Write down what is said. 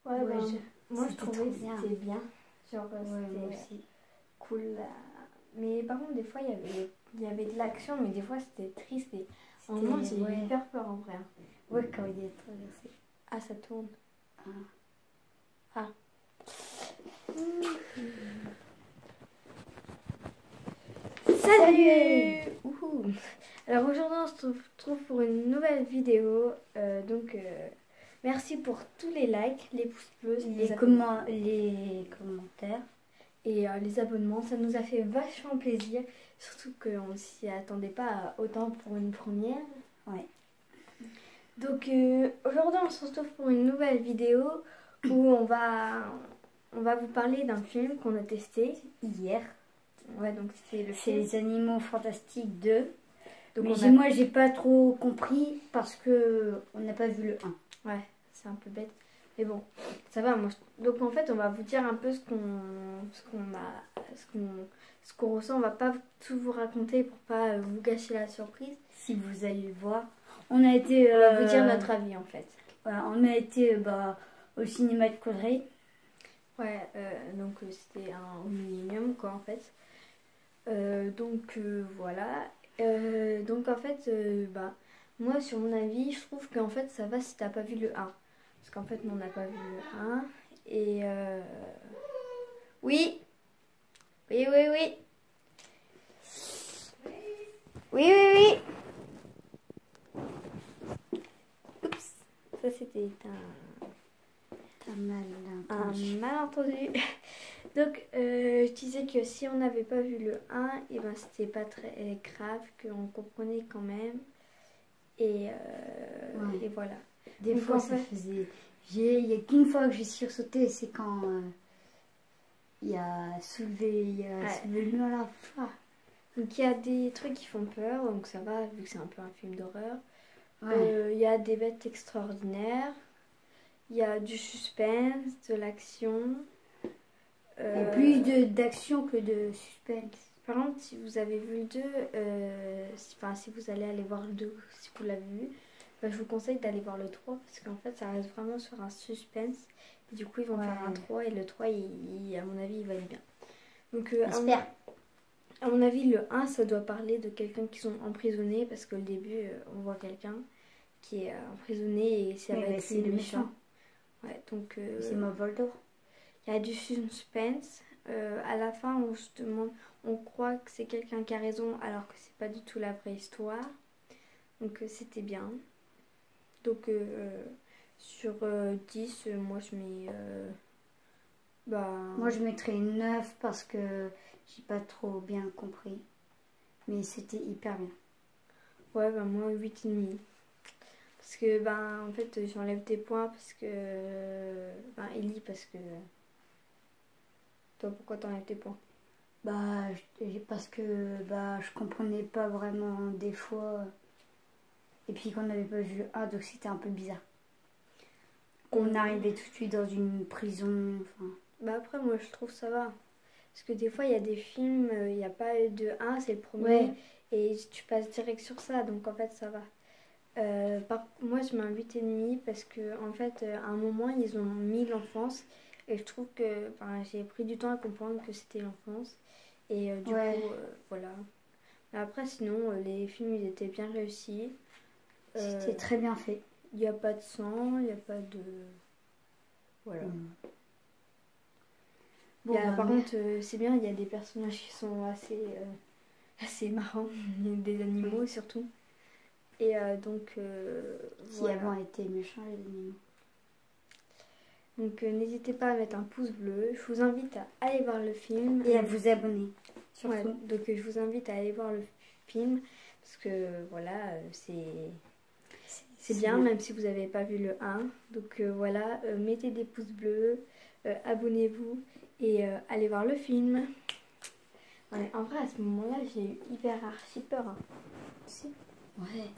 Ouais, Ouais, moi je c'était trouvais trop que bien. c'était bien. Genre, Ouais, moi c'était aussi. cool. Mais par contre, des fois, il y avait de l'action, mais des fois, c'était triste. Et en moment, j'ai eu Ouais. hyper peur en vrai. Hein. Ouais, quand il est traversé. Ah, ça tourne. Ah. Ah. Salut. Ouhou. Alors aujourd'hui, on se retrouve pour une nouvelle vidéo. Merci pour tous les likes, les pouces bleus, Les commentaires. et les abonnements. Ça nous a fait vachement plaisir. Surtout qu'on ne s'y attendait pas autant pour une première. Ouais. Donc aujourd'hui, on se retrouve pour une nouvelle vidéo où on va vous parler d'un film qu'on a testé hier. Ouais, donc c'est le C'est film. les Animaux Fantastiques 2. Donc Mais moi, j'ai pas trop compris parce que on n'a pas vu le 1. Ouais, c'est un peu bête. Mais bon, ça va. Donc en fait, on va vous dire un peu ce qu'on ressent. On va pas tout vous raconter pour pas vous gâcher la surprise. Si vous allez le voir. On a été... On va vous dire notre avis en fait. Voilà, on a été au cinéma de Caudray. Ouais, donc c'était un minimum quoi en fait. Voilà. Donc en fait, moi sur mon avis, je trouve qu'en fait ça va si t'as pas vu le 1. Parce qu'en fait, nous on n'a pas vu le 1. Et oui, oui, oui, oui. Oui, oui, oui. Oups, ça c'était un malentendu. Donc, je disais que si on n'avait pas vu le 1, et ben c'était pas très grave, qu'on comprenait quand même. Et voilà. Des Donc, fois, en ça fait, faisait... Il n'y a qu'une fois que j'ai sursauté, c'est quand il a soulevé le mur là. donc il y a des trucs qui font peur, donc ça va, vu que c'est un peu un film d'horreur. Ouais. Il y a des bêtes extraordinaires. Il y a du suspense, de l'action. Il y a plus d'action que de suspense. Par contre, si vous avez vu le 2, si vous allez aller voir le 2, si vous l'avez vu, je vous conseille d'aller voir le 3 parce qu'en fait, ça reste vraiment sur un suspense. Et du coup, ils vont faire un 3 et le 3, à mon avis, il va être bien. Donc, J'espère. à mon avis, le 1, ça doit parler de quelqu'un qui sont emprisonnés parce que le début, on voit quelqu'un qui est emprisonné et ça va être c'est le méchant. Ouais, donc C'est Voldemort. il y a du suspense. À la fin, on se demande, on croit que c'est quelqu'un qui a raison alors que c'est pas du tout la vraie histoire. Donc c'était bien. Donc sur 10, moi je mets... Moi je mettrais 9 parce que j'ai pas trop bien compris. Mais c'était hyper bien. Ouais, moi 8,5. Parce que, en fait, j'enlève des points parce que... Ellie, parce que... Toi, pourquoi t'enlèves tes points? Parce que je comprenais pas vraiment des fois. Et puis qu'on n'avait pas vu le 1, donc c'était un peu bizarre. On arrivait tout de suite dans une prison. Après, moi, je trouve ça va. Parce que des fois, il y a des films, il n'y a pas de 1, c'est le premier. Ouais. Et tu passes direct sur ça, donc en fait, ça va. Moi, je mets un 8,5 parce que en fait, à un moment, ils ont mis l'enfance. Et je trouve que j'ai pris du temps à comprendre que c'était l'enfance. Et du coup, voilà. Mais après, sinon, les films, ils étaient bien réussis. C'était très bien fait. Il n'y a pas de sang, il n'y a pas de... Voilà. Par contre, c'est bien, il y a des personnages qui sont assez marrants, des animaux surtout. Et Qui avant étaient méchants les animaux. Donc n'hésitez pas à mettre un pouce bleu. Je vous invite à aller voir le film. Et à vous abonner. Surtout. Ouais, donc je vous invite à aller voir le film. Parce que voilà, c'est bien, même si vous n'avez pas vu le 1. Donc voilà, mettez des pouces bleus, abonnez-vous et allez voir le film. Ouais, en vrai, à ce moment-là, j'ai eu hyper archi peur. Hein. Si. Ouais.